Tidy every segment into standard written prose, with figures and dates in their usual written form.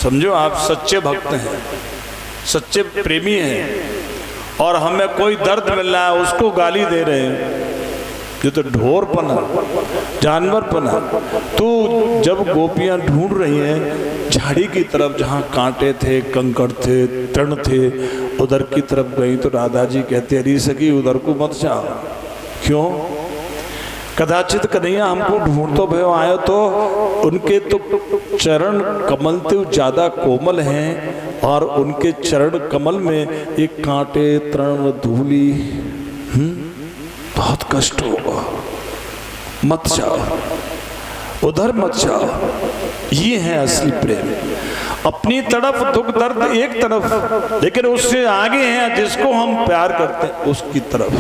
समझो आप सच्चे भक्त हैं, सच्चे प्रेमी हैं, और हमें कोई दर्द मिल रहा है उसको गाली दे रहे हैं, ये तो ढोरपना, जानवरपना। तो जब गोपियां ढूंढ रही हैं झाड़ी की तरफ जहाँ कांटे थे, कंकड़ थे, तृण थे, उधर की तरफ गई तो राधा जी कहते अरे सखी उधर को मत जाओ। क्यों? कदाचित कन्हैया हमको ढूंढ तो भयो आयो, तो उनके तो चरण कमल तो ज्यादा कोमल हैं और उनके चरण कमल में एक कांटे, तृण, धूली, बहुत कष्ट होगा, मत जाओ, उधर मत जाओ। ये है असली प्रेम। अपनी तरफ दुख दर्द एक तरफ, लेकिन उससे आगे है जिसको हम प्यार करते हैं उसकी तरफ।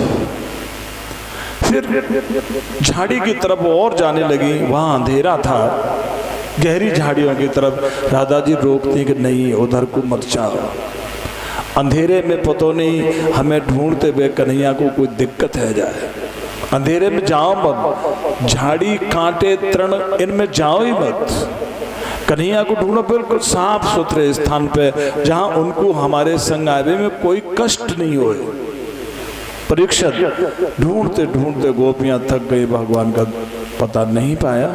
फिर झाड़ी की तरफ और जाने लगी, वहां अंधेरा था, गहरी झाड़ियों की तरफ। राधा जी रोकती कि नहीं उधर को मत जाओ, अंधेरे में पतो नहीं हमें ढूंढते हुए कन्हैया को कोई दिक्कत है जाए, अंधेरे में जाओ मत, झाड़ी कांटे तृण इनमें जाओ ही मत। कन्हैया को ढूंढो बिल्कुल साफ सुथरे स्थान पे जहां उनको हमारे संग आवे में कोई कष्ट नहीं होए। परीक्षित ढूंढते ढूंढते गोपियां थक गई, भगवान का पता नहीं पाया।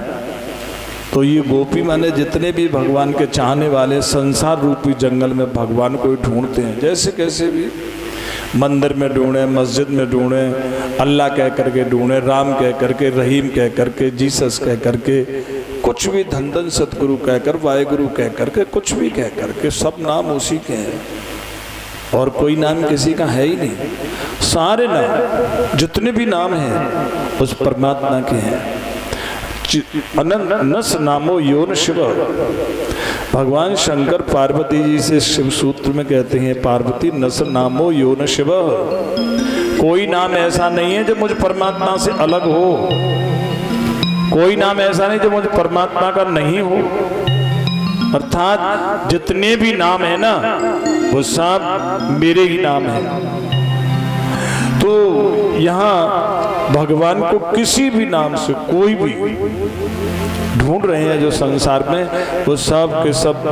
तो ये गोपी माने जितने भी भगवान के चाहने वाले संसार रूपी जंगल में भगवान को ढूंढते हैं, जैसे कैसे भी, मंदिर में ढूंढे, मस्जिद में ढूंढे, अल्लाह कह करके ढूंढे, राम कह करके, रहीम कह करके, जीसस कह करके, कुछ भी, धन धन सतगुरु कहकर, वाहेगुरु कह करके, कुछ भी कह करके, सब नाम उसी के हैं और कोई नाम किसी का है ही नहीं। सारे नाम जितने भी नाम हैं उस परमात्मा के हैं। अनन्नस नामो योन शिव। भगवान शंकर पार्वती जी से शिव सूत्र में कहते हैं पार्वती नस नामो योन शिव। कोई नाम ऐसा नहीं है जो मुझ परमात्मा से अलग हो, कोई नाम ऐसा नहीं जो मुझ परमात्मा का नहीं हो। अर्थात जितने भी नाम है ना वो सब मेरे ही नाम है। तो यहाँ भगवान को किसी भी नाम से कोई भी ढूंढ रहे हैं जो संसार में, वो सब के सब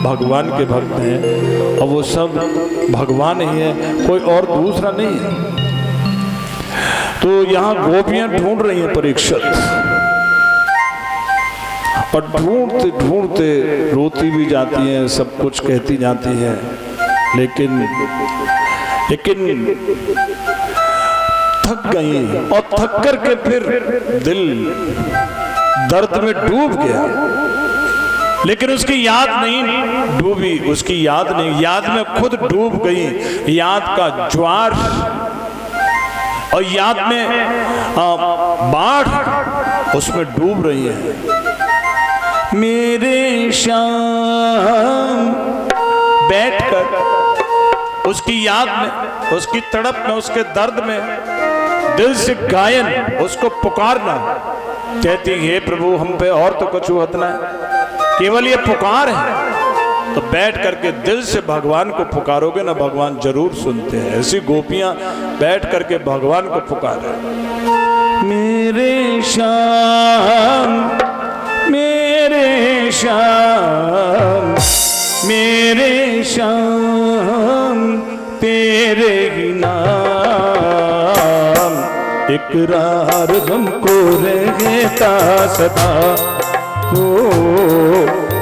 भगवान के भक्त हैं और वो सब भगवान ही है, कोई और दूसरा नहीं है। तो यहाँ गोपियां ढूंढ रही हैं परीक्षित, और ढूंढते ढूंढते रोती भी जाती हैं, सब कुछ कहती जाती हैं, लेकिन थक गई और थक करके फिर दिल दर्द में डूब गया। लेकिन उसकी याद नहीं डूबी, उसकी याद नहीं, याद में खुद डूब गई। याद का ज्वार और याद में बाढ़ उसमें डूब रही है। मेरे श्याम बैठकर उसकी याद में, उसकी तड़प में, उसके दर्द में दिल से गायन उसको पुकारना, कहती हे प्रभु हम पे और तो कुछ होता है, केवल ये पुकार है। तो बैठ करके दिल से भगवान को पुकारोगे ना, भगवान जरूर सुनते हैं। ऐसी गोपियां बैठ करके भगवान को पुकारे। मेरे श्याम, मेरे श्याम, मेरे श्याम तेरे ही नाम, इकरार हमको रहेता सदा हो,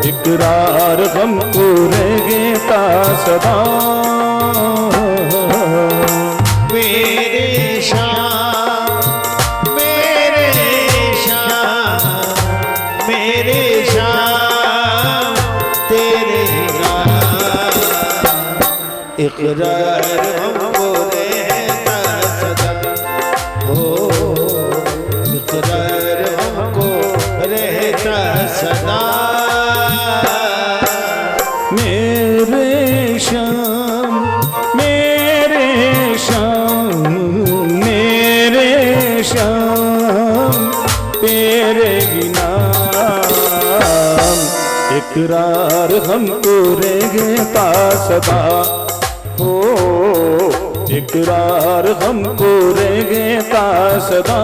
इकरार हमको रहेता सदा। मेरे श्याम, मेरे श्याम, मेरे श्याम तेरे नाम, इकरार हमको रहता सदा हो, इकरार हमको रहता सदा। मेरे श्याम, मेरे श्याम, मेरे श्याम तेरे ही नाम, इकरार हमको रहेता सदा हो, इकरार हमको रहेता सदा।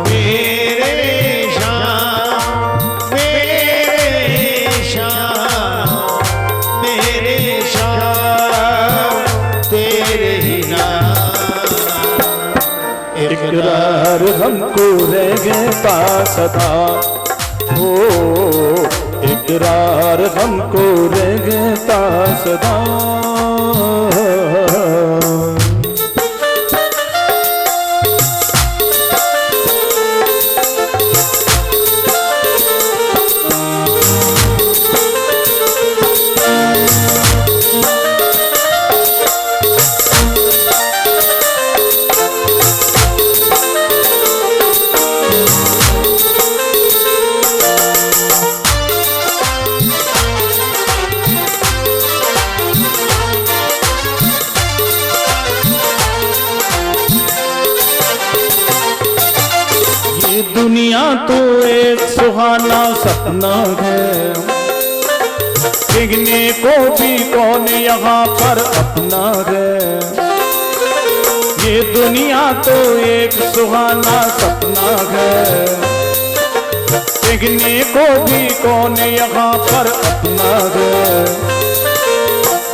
मेरे श्याम, मेरे इकरार हमको रहेगा सदा, ओ इकरार हमको रहेगा सदा। दुनिया तो एक सुहाना सपना है, देखने को भी कौन यहाँ पर अपना है। ये दुनिया तो एक सुहाना सपना है, देखने को भी कौन यहाँ पर अपना है।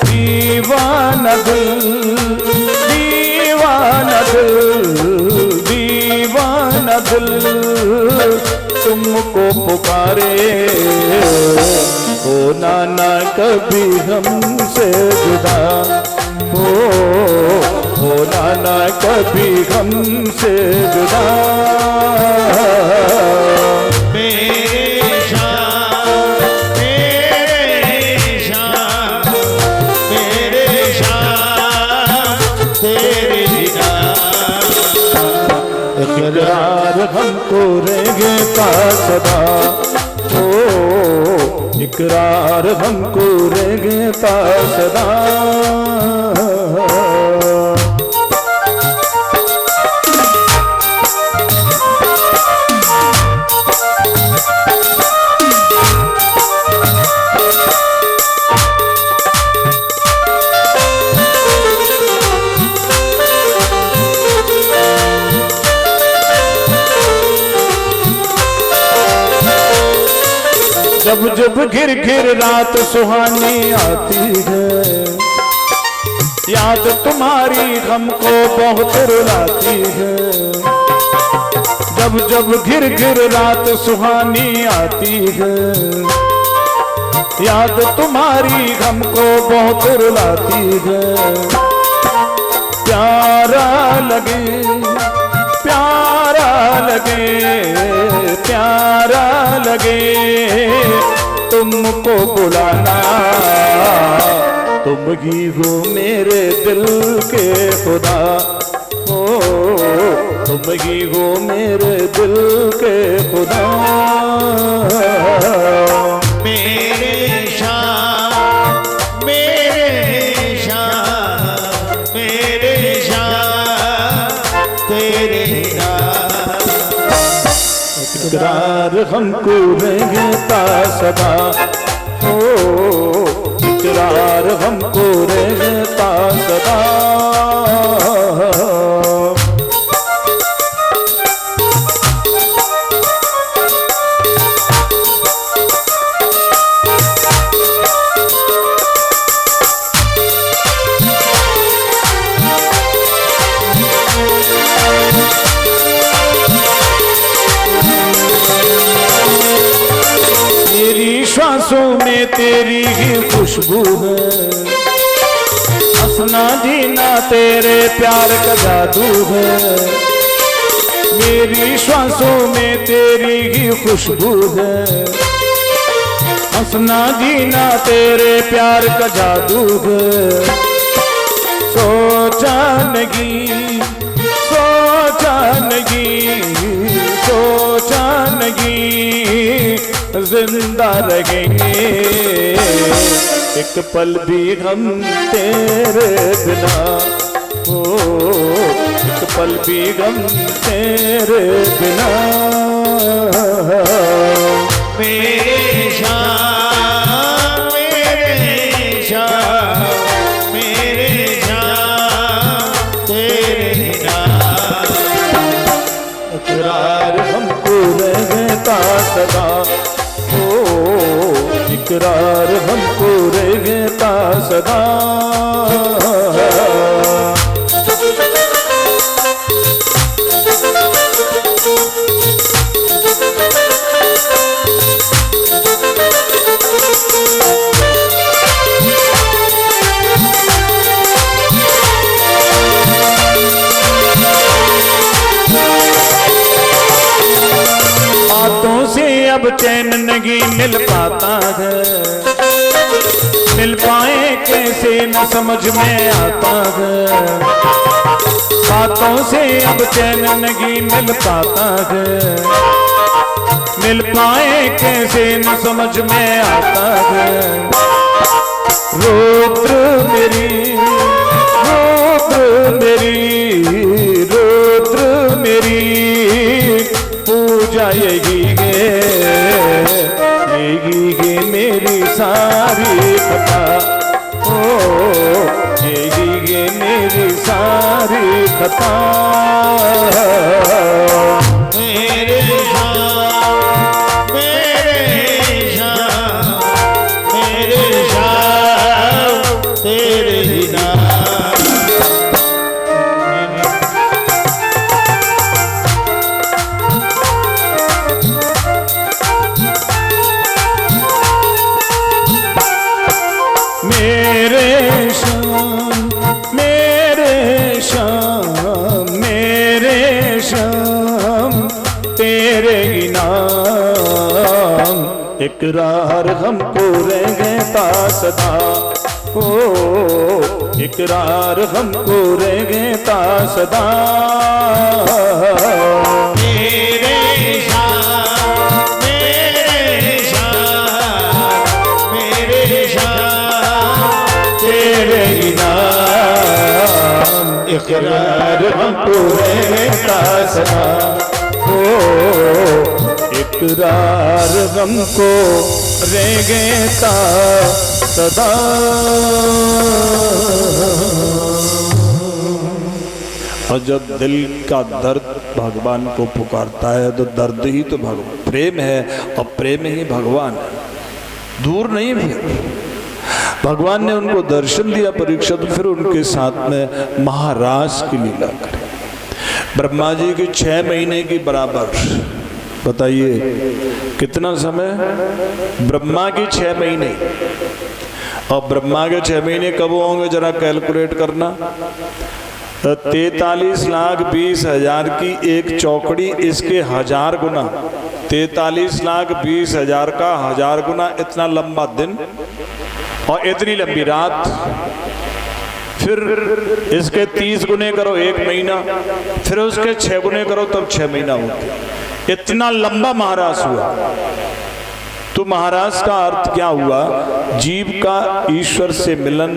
दीवाना दिल, दीवाना दिल, दीवाना दिल तुमको पुकारे, हो नाना कभी हमसे जुदा, हो नाना कभी हमसे जुदा। मेरे शाम, मेरे शाम, मेरे शाम तेरे बिना। इकरार हमको रहेगा सदा, ओ इकरार हमको रहेगा सदा। जब जब घिर घिर रात सुहानी आती है, याद तुम्हारी हमको बहुत रुलाती है। जब जब घिर घिर रात सुहानी आती है, याद तुम्हारी हमको बहुत रुलाती है। प्यारा लगे, प्यारा लगे, प्यारा लगे तुमको बुलाना, तुम ही हो मेरे दिल के खुदा, हो तुम ही हो मेरे दिल के खुदा। मेरे शाम, मेरे शाम, मेरे शाम तेरे नाम। इकरार हमको रहेगा सदा, ओ इकरार हमको रहेगा सदा। सांसों में तेरी ही खुशबू है, हंसना जीना तेरे प्यार का जादू है। मेरी सांसों में तेरी ही खुशबू है, हंसना जीना तेरे प्यार का जादू है। सोचा नहीं, सोचा नहीं, सोचा नहीं जिंदा रहेंगे एक पल भी हम तेरे बिना, ओ एक पल भी हम तेरे बिना। मेरे शाम, मेरे शाम, मेरे शाम तेरे नाम। इकरार हमको रहेगा सदा, इकरार हमको रहेगा सदा। अब चैन नहीं मिल पाता है, मिल पाए कैसे न समझ में आता है, बातों से अब चैन नहीं मिल पाता है, मिल पाए कैसे न समझ में आता है। रुद्र मेरी, रुद्र मेरी, रुद्र मेरी पूजा यही है मेरी सारी कथा, ओ यही है मेरी सारी कथा। मेरे श्याम मेरे श्याम मेरे श्याम तेरे ही नाम। मेरे श्याम मेरे श्याम मेरे श्याम तेरे ही नाम, इकरार हमको रहेगा सदा, ओ इकरार हमको रहेगा सदा। मेरे श्याम मेरे श्याम मेरे श्याम तेरे ही नाम, इकरार हमको रहेगा सदा, ओ इकरार हमको रहेगा सदा। और जब दिल का दर्द भगवान को पुकारता है तो दर्द ही तो भगवान प्रेम है, और प्रेम ही भगवान है, दूर नहीं। फिर भगवान ने उनको दर्शन दिया परीक्षित, फिर उनके साथ में महाराज की लीला करी। ब्रह्मा जी की 6 महीने की बराबर, बताइए कितना समय? ब्रह्मा की 6 महीने, और ब्रह्मा के 6 महीने कब होंगे जरा कैलकुलेट करना। 43,20,000 की एक चौकड़ी, इसके 1000 गुना, 43,20,000 का 1000 गुना, इतना लंबा दिन और इतनी लंबी रात। फिर इसके 30 गुने करो 1 महीना, फिर उसके 6 गुने करो तब 6 महीना होते। इतना लंबा महाराज हुआ। तो महाराज का अर्थ क्या हुआ? जीव का ईश्वर से मिलन,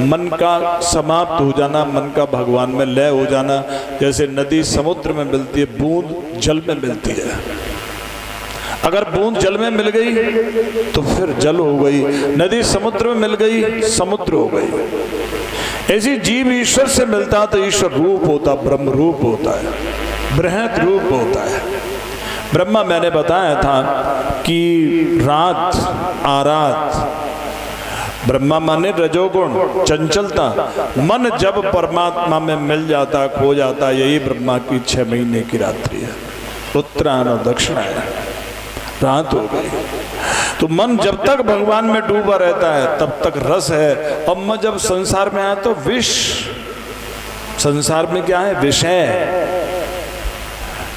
मन का समाप्त हो जाना, मन का भगवान में लय हो जाना। जैसे नदी समुद्र में मिलती है, बूंद जल में मिलती है। अगर बूंद जल में मिल गई तो फिर जल हो गई, नदी समुद्र में मिल गई समुद्र हो गई। ऐसी जीव ईश्वर से मिलता तो ईश्वर रूप होता, ब्रह्म रूप होता है, बृहत रूप होता है। ब्रह्मा मैंने बताया था कि रात आरात, ब्रह्मा माने रजोगुण, चंचलता। मन जब परमात्मा में मिल जाता, खो जाता, यही ब्रह्मा की 6 महीने की रात्रि है। उत्तरायण और दक्षिणायन रात हो गई। तो मन जब तक भगवान में डूबा रहता है तब तक रस है, और मैं जब संसार में आया तो विष। संसार में क्या है? विषय,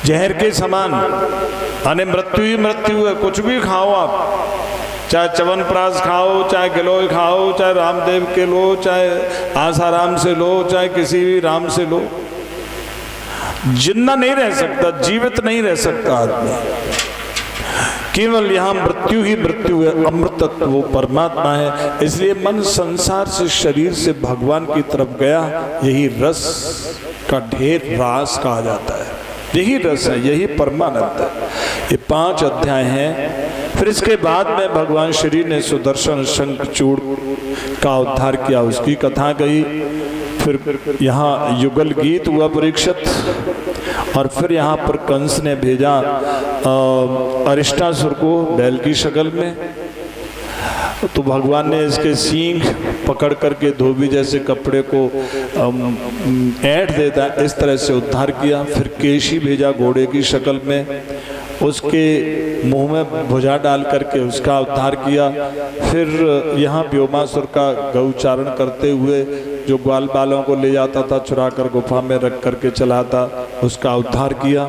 जहर के समान, माने मृत्यु ही मृत्यु है। कुछ भी खाओ आप, चाहे च्यवनप्राश खाओ, चाहे गिलोय खाओ, चाहे रामदेव के लो, चाहे आसाराम से लो, चाहे किसी भी राम से लो, जिंदा नहीं रह सकता, जीवित नहीं रह सकता आदमी। केवल यहाँ मृत्यु ही मृत्यु है, अमृतत्व वो परमात्मा है। इसलिए मन संसार से, शरीर से भगवान की तरफ गया। यही रस का ढेर रास कहा जाता है। यही रस है, यही परमानंद है। ये 5 अध्याय हैं। फिर इसके बाद में भगवान श्री ने सुदर्शन शंखचूड़ का उद्धार किया, उसकी कथा गई। फिर यहाँ युगल गीत हुआ परीक्षित, और फिर यहाँ पर कंस ने भेजा अरिष्टासुर को बैल की शक्ल में। तो भगवान ने इसके सींग पकड़ करके धोबी जैसे कपड़े को ऐंठ देता, इस तरह से उद्धार किया। फिर केशी भेजा घोड़े की शक्ल में, उसके मुंह में भुजा डाल करके उसका उद्धार किया। फिर यहाँ व्योमासुर का गौचारण करते हुए जो ग्वाल बालों को ले जाता था चुरा कर गुफा में रख करके चलाता, उसका उद्धार किया।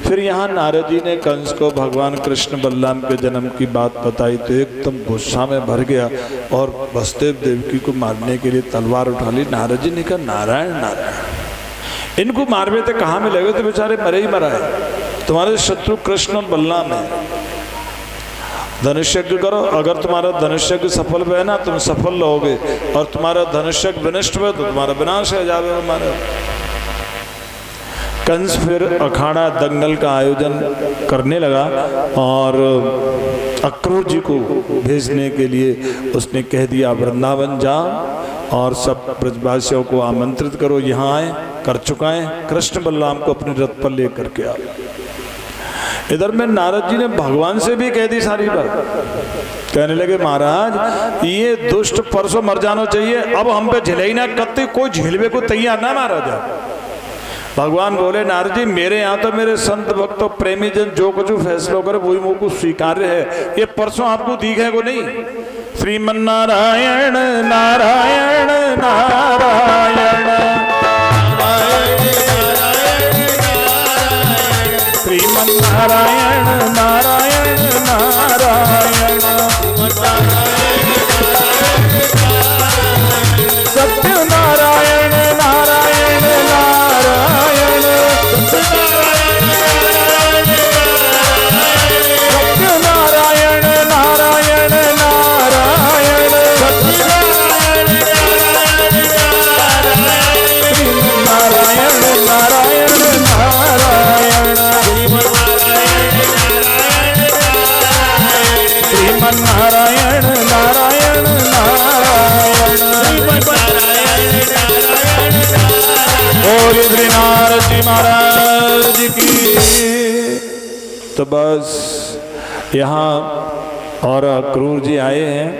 फिर यहाँ नारद जी ने कंस को भगवान कृष्ण बलराम के जन्म की बात बताई तो एकदम गुस्सा में भर गया और वसुदेव देवकी को मारने के लिए तलवार उठा ली। नारद जी ने कहा नारायण नारायण, इनको मारवे थे कहाँ में लगे तो बेचारे मरे ही मरा है। तुम्हारे शत्रु कृष्ण और बलराम है, धनुष्यज्ञ करो। अगर तुम्हारा धनुष्यज्ञ सफल हुआ ना तुम सफल रहोगे, और तुम्हारा धनुष्यज्ञ विनष्ट हुआ तो तुम्हारा विनाश हो जावे हमारे। कंस फिर अखाड़ा दंगल का आयोजन करने लगा और अक्रूर जी को भेजने के लिए उसने कह दिया वृंदावन जा और सब ब्रजवासियों को आमंत्रित करो, यहाँ आए। कर चुका है, कृष्ण बलराम को अपने रथ पर लेकर के आ। इधर में नारद जी ने भगवान से भी कह दी सारी बात। कहने लगे महाराज ये दुष्ट परसों मर जाना चाहिए, अब हम पे झिले ही ना कत्ती, कोई झेलवे को तैयार ना महाराज। भगवान बोले नारद जी मेरे यहाँ तो मेरे संत भक्त तो प्रेमी जन जो कुछ फैसला करे वही मुझको स्वीकार्य है, ये परसों आपको दिखे को नहीं। श्रीमन नारायण नारायण नारायण श्रीमन नारायण नारायण नारायण सत्य नारायण नारायण नारायण सत्य नारायण नारायण नारायण सत्य नारायण नारायण नारायण श्रीमन नारायण नारायण नारायण बोल श्री नारद जी महाराज की। तो बस यहाँ और अक्रूर जी आए हैं,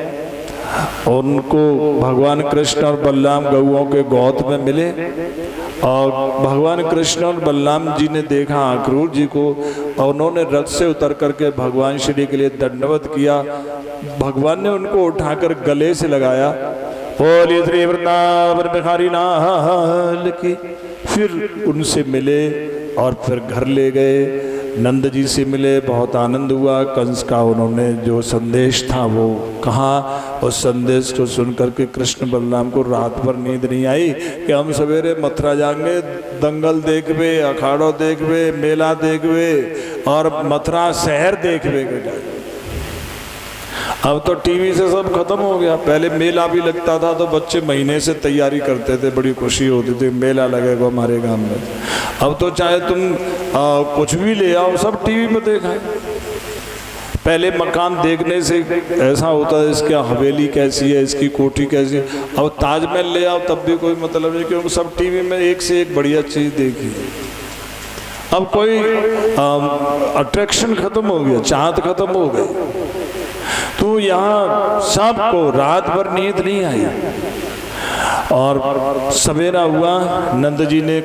उनको भगवान कृष्ण और बलराम गौओं के गोद में मिले और भगवान कृष्ण और बलराम जी ने देखा अक्रूर जी को और उन्होंने रथ से उतर करके भगवान श्री के लिए दंडवत किया। भगवान ने उनको उठाकर गले से लगाया, बोलिए श्री वृंदावन बिहारी लाल की। फिर उनसे मिले और फिर घर ले गए, नंद जी से मिले, बहुत आनंद हुआ। कंस का उन्होंने जो संदेश था वो कहा, उस संदेश को सुनकर के कृष्ण बलराम को रात भर नींद नहीं आई कि हम सवेरे मथुरा जाएंगे, दंगल देखवे, अखाड़ो देखवे, मेला देखवे और मथुरा शहर देखवे। अब तो टीवी से सब खत्म हो गया। पहले मेला भी लगता था तो बच्चे महीने से तैयारी करते थे, बड़ी खुशी होती थी मेला लगेगा हमारे गांव में। अब तो चाहे तुम कुछ भी ले आओ सब टीवी में देखा है। पहले मकान देखने से ऐसा होता है इसकी हवेली कैसी है, इसकी कोठी कैसी है। अब ताजमहल ले आओ तब भी कोई मतलब नहीं, क्योंकि सब टीवी में एक से एक बढ़िया चीज़ देखी। अब कोई अट्रैक्शन खत्म हो गया, चाहत खत्म हो गई। तो यहाँ सबको रात भर नींद नहीं आई और सवेरा हुआ, नंद जी ने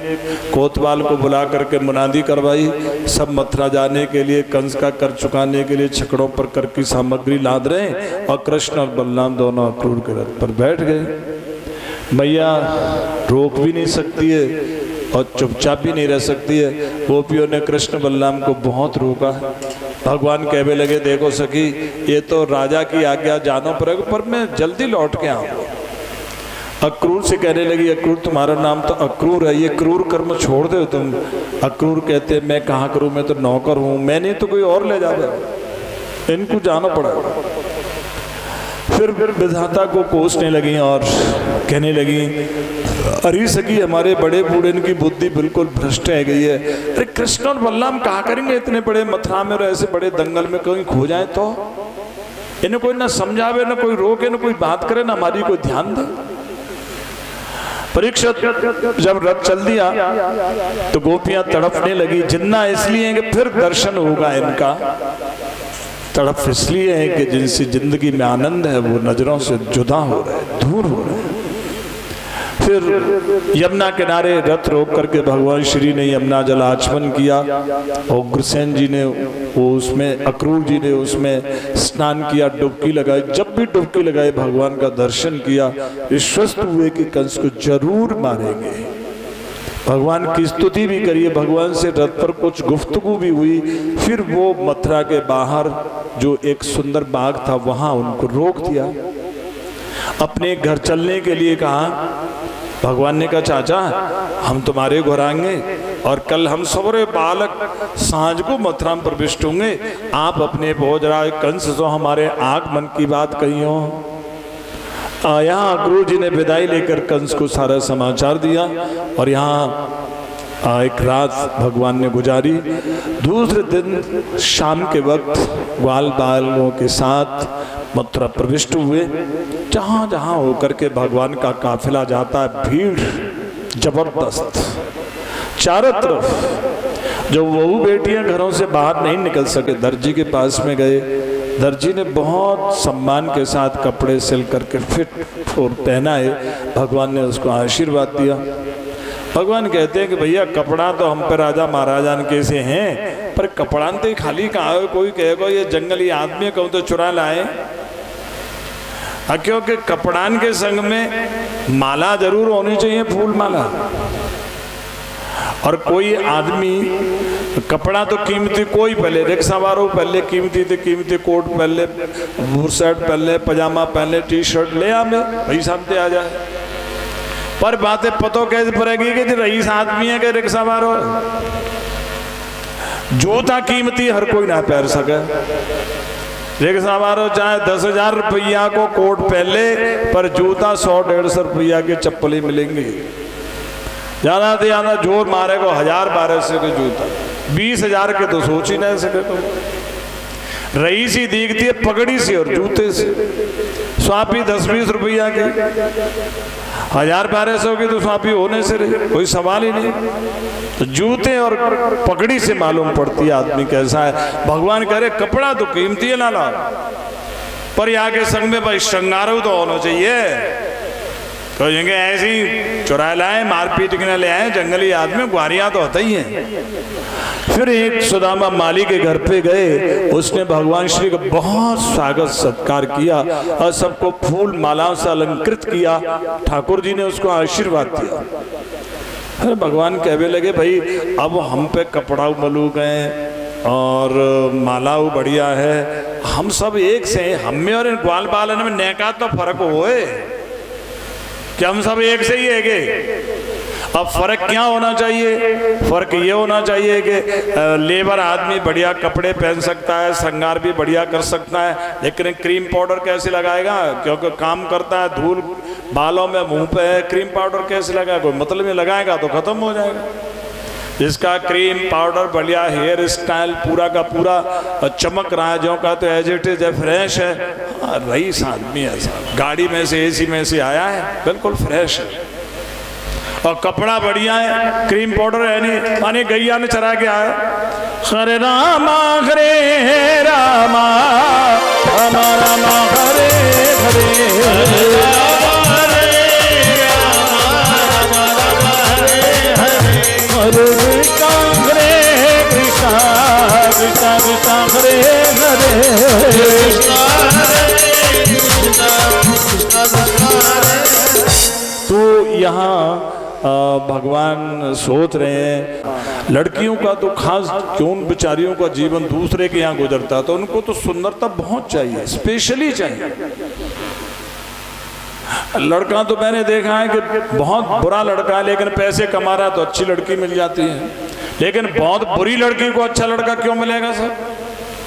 कोतवाल को बुला करके मुनादी करवाई। सब मथुरा जाने के लिए, कंस का कर चुकाने के लिए छकड़ों पर कर की सामग्री लाद रहे हैं और कृष्ण और बलराम दोनों अक्रूर के रथ पर बैठ गए। मैया रोक भी नहीं सकती है और चुपचाप भी नहीं रह सकती है। गोपियों ने कृष्ण बलराम को बहुत रोका। भगवान कहने लगे देखो सखी ये तो राजा की आज्ञा जानो पड़ेगा, पर मैं जल्दी लौट के आऊँगा। अक्रूर से कहने लगी अक्रूर तुम्हारा नाम तो अक्रूर है, ये क्रूर कर्म छोड़ दो तुम। अक्रूर कहते मैं कहाँ करूँ, मैं तो नौकर हूँ, मैं नहीं तो कोई और ले जाएगा, इनको जाना पड़ेगा। फिर विधाता को कोसने लगी और कहने लगी अरे सखी हमारे बड़े बूढ़े इनकी बुद्धि बिल्कुल भ्रष्ट है गई है। अरे कृष्ण और बलराम कहाँ करेंगे इतने बड़े मथुरा में और ऐसे बड़े दंगल में, कहीं खो जाए तो इन्हें कोई ना समझावे, ना कोई रोके, ना कोई बात करे, ना हमारी कोई ध्यान दे। परीक्षित जब रथ चल दिया तो गोपियां तड़पने लगी। जिन्ना इसलिए कि फिर दर्शन होगा इनका, तड़प इसलिए है कि जिनसे जिंदगी में आनंद है वो नजरों से जुदा हो रहे, दूर हो रहे। फिर यमुना किनारे रथ रोक करके भगवान श्री ने यमुना जल आचमन किया और उग्रसेन जी ने वो उसमें, अक्रूर जी ने उसमें स्नान किया, डुबकी लगाई। जब भी डुबकी लगाई भगवान का दर्शन किया, विश्वस्त हुए कि कंस को जरूर मारेंगे। भगवान की स्तुति भी करिए, भगवान से रथ पर कुछ गुफ्तगू भी हुई। फिर वो मथुरा के बाहर जो एक सुंदर बाग था वहां उनको रोक दिया, अपने घर चलने के लिए कहा। भगवान ने कहा चाचा हम तुम्हारे घर आएंगे और कल हम सबरे बालक सांझ को मथुरा में प्रविष्ट होंगे, आप अपने पहुंच रहा है कंस तो हमारे आगमन की बात कही हो। यहाँ अक्रूर जी ने विदाई लेकर कंस को सारा समाचार दिया और यहाँ एक रात भगवान ने गुजारी। दूसरे दिन शाम के वक्त ग्वाल बालों के साथ मथुरा प्रविष्ट हुए। जहाँ जहाँ होकर के भगवान का काफिला जाता है, भीड़ जबरदस्त चारों तरफ। जो बहू बेटियां घरों से बाहर नहीं निकल सके, दर्जी के पास में गए। दर्जी ने बहुत सम्मान के साथ कपड़े सिल करके फिट और पहनाए। भगवान ने उसको आशीर्वाद दिया। भगवान कहते हैं कि भैया कपड़ा तो हम पे राजा महाराजा के से हैं, पर कपड़ा तो खाली कहाँ है। कोई कहेगा ये जंगली आदमी कहूँ तो चुरा लाए, क्योंकि कपड़ान के संग में माला जरूर होनी चाहिए, फूल माला। और कोई आदमी कपड़ा तो कीमती कोई पहले, रिक्शा वालों पहले कीमती थे, कीमती कोट पहले, बुरशर्ट पहले, पजामा पहले, टी शर्ट ले आ में भाई सामने आ जाए। पर बातें पतो कैसे पड़ेगी कि रईस आदमी है कि रिक्शा वालों। जूता कीमती हर कोई ना पहन सके। रिक्शा वालों चाहे 10,000 रुपया को कोट पहले, पर जूता 100-150 रुपया की चप्पल ही मिलेंगी। ज्यादा से ज्यादा जोर मारे को 1000-1200 के जूता, 20,000 के तो सोच ही नहीं सके। तो रईस ही दिखती है पगड़ी से और जूते से। स्वापी 10-20 रुपया की, 1000-1200 की तो स्वापी होने से रही, कोई सवाल ही नहीं। तो जूते और पगड़ी से मालूम पड़ती है आदमी कैसा है। भगवान कह रहे कपड़ा तो कीमती है ना ला, पर यहाँ के संग में भाई श्रृंगार तो होना चाहिए। कहेंगे ऐसे ही चुरा लाए, मारपीट के न ले आए, जंगली आदमी ग्वारियां तो होता ही है। फिर एक सुदामा माली के घर पे गए, उसने भगवान श्री का बहुत स्वागत सत्कार किया और सबको फूल मालाओं से अलंकृत किया। ठाकुर जी ने उसको आशीर्वाद दिया। फिर भगवान कहने लगे भाई अब हम पे कपड़ा मलू गए और मालाऊ बढ़िया है, हम सब एक से, हम में और इन ग्वाल बालन में नैका तो फर्क होए कि हम सब एक से ही है। अब फर्क क्या होना चाहिए? फर्क ये होना चाहिए कि लेबर आदमी बढ़िया कपड़े पहन सकता है, श्रृंगार भी बढ़िया कर सकता है, लेकिन क्रीम पाउडर कैसे लगाएगा? क्योंकि काम करता है, धूल बालों में मुंह पे है, क्रीम पाउडर कैसे लगाएगा? कोई मतलब में लगाएगा तो खत्म हो जाएगा। जिसका क्रीम पाउडर बढ़िया, हेयर स्टाइल पूरा का पूरा चमक रहा है, जो का तो एज इट इज है, फ्रेश है। रईस आदमी ऐसा गाड़ी में से एसी में से आया है, बिल्कुल फ्रेश है और कपड़ा बढ़िया है, क्रीम पाउडर है नहीं, माने गैया ने चरा के आया। हरे रामा हरे रामा रामा रामा हरे हरे हरे कृष्णा हरे कृष्णा कृष्णा कृष्णा हरे हरे कृष्णा कृष्णा। तो यहाँ भगवान सोच रहे हैं लड़कियों का तो खास क्यों बेचारियों का जीवन दूसरे के यहाँ गुजरता है, तो उनको तो सुंदरता बहुत चाहिए, स्पेशली चाहिए। लड़का तो मैंने देखा है कि बहुत बुरा लड़का है लेकिन पैसे कमा रहा है तो अच्छी लड़की मिल जाती है, लेकिन बहुत बुरी लड़की को अच्छा लड़का क्यों मिलेगा सर?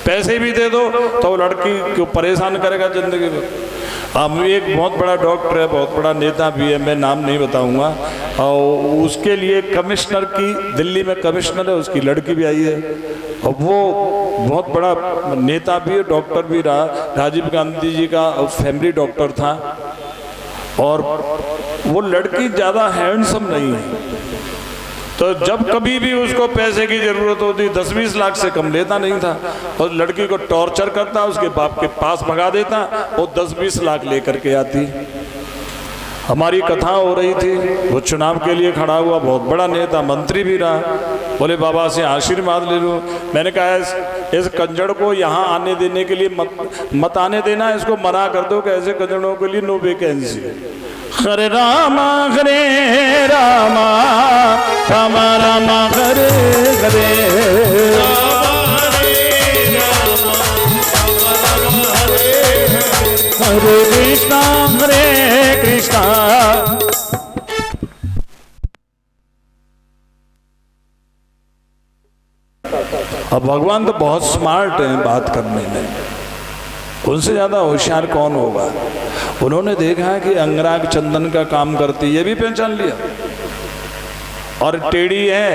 पैसे भी दे दो तो वो लड़की क्यों परेशान करेगा जिंदगी में। अब एक बहुत बड़ा डॉक्टर है, बहुत बड़ा नेता भी है, मैं नाम नहीं बताऊंगा, और उसके लिए कमिश्नर की, दिल्ली में कमिश्नर है, उसकी लड़की भी आई है और वो बहुत बड़ा नेता भी है, डॉक्टर भी रहा, राजीव गांधी जी का फैमिली डॉक्टर था। और वो लड़की ज़्यादा हैंडसम नहीं है, तो जब कभी भी उसको पैसे की जरूरत होती 10-20 लाख से कम लेता नहीं था, और लड़की को टॉर्चर करता, उसके बाप के पास भगा देता, वो 10-20 लाख लेकर के आती। हमारी कथा हो रही थी, वो चुनाव के लिए खड़ा हुआ, बहुत बड़ा नेता, मंत्री भी रहा। बोले बाबा से आशीर्वाद ले लूँ। मैंने कहा इस कंजड़ को यहाँ आने देने के लिए मत आने देना, इसको मना कर दो कि ऐसे कंजड़ों के लिए नो वैकेंसी। हरे रामा राम राम हरे हरे, हरे कृष्णा अब भगवान तो बहुत स्मार्ट हैं बात करने में, उनसे ज़्यादा होशियार कौन होगा। उन्होंने देखा कि अंगराग चंदन का काम करती, ये भी पहचान लिया। और टेढ़ी है,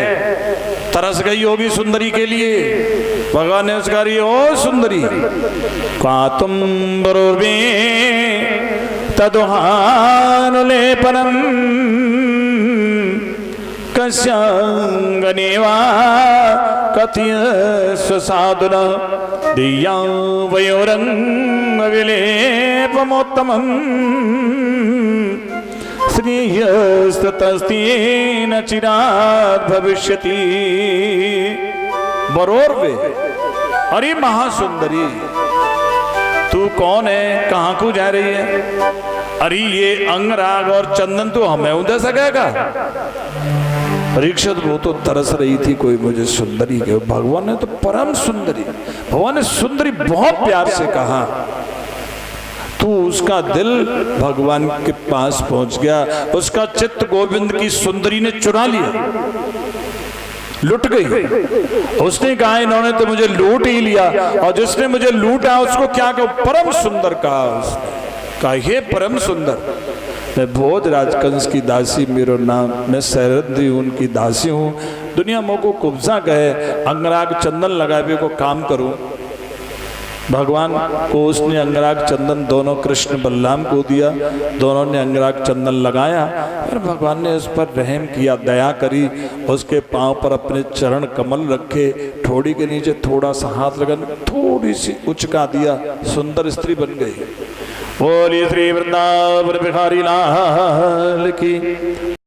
तरस गई होगी सुंदरी के लिए। भगवान ने उसका रही, ओ सुंदरी का तुम बरोबे तदुहान लेपनम कस्यांगनेवा कथय स्वसाधुना दिया वयोरंग विलेपमोत्तमं श्रेयस्तस्तेन चिरात् भविष्यति। बरोरवे, अरे महासुंदरी तू कौन है, कहाँ को जा रही है? अरे ये अंगराग और चंदन तो हमें उधर सकेगा। परीक्षित वो तो तरस रही थी कोई मुझे सुंदरी के, भगवान ने तो परम सुंदरी, भगवान ने सुंदरी बहुत प्यार से कहा। तू उसका दिल भगवान के पास पहुंच गया, उसका चित्त गोविंद की सुंदरी ने चुरा लिया, लुट गई। उसने कहा इन्होंने तो मुझे लूट ही लिया, और जिसने मुझे लूटा उसको क्या कहो, परम सुंदर कहा उसने। कहा हे परम सुंदर, मैं भोज राजकंस की दासी, मेरो नाम, मैं सहरदी उनकी दासी हूँ। दुनिया मोह को कुब्जा कहे, अंगराग चंदन लगावे को काम करूँ। भगवान को उसने अंगराग चंदन दोनों कृष्ण बलराम को दिया, दोनों ने अंगराग चंदन लगाया। फिर भगवान ने उस पर रहम किया, दया करी, उसके पांव पर अपने चरण कमल रखे, ठोड़ी के नीचे थोड़ा सा हाथ लगा, थोड़ी सी उचका दिया, सुंदर स्त्री बन गई। बोलिए श्री वृंदावन बिहारी लाल की।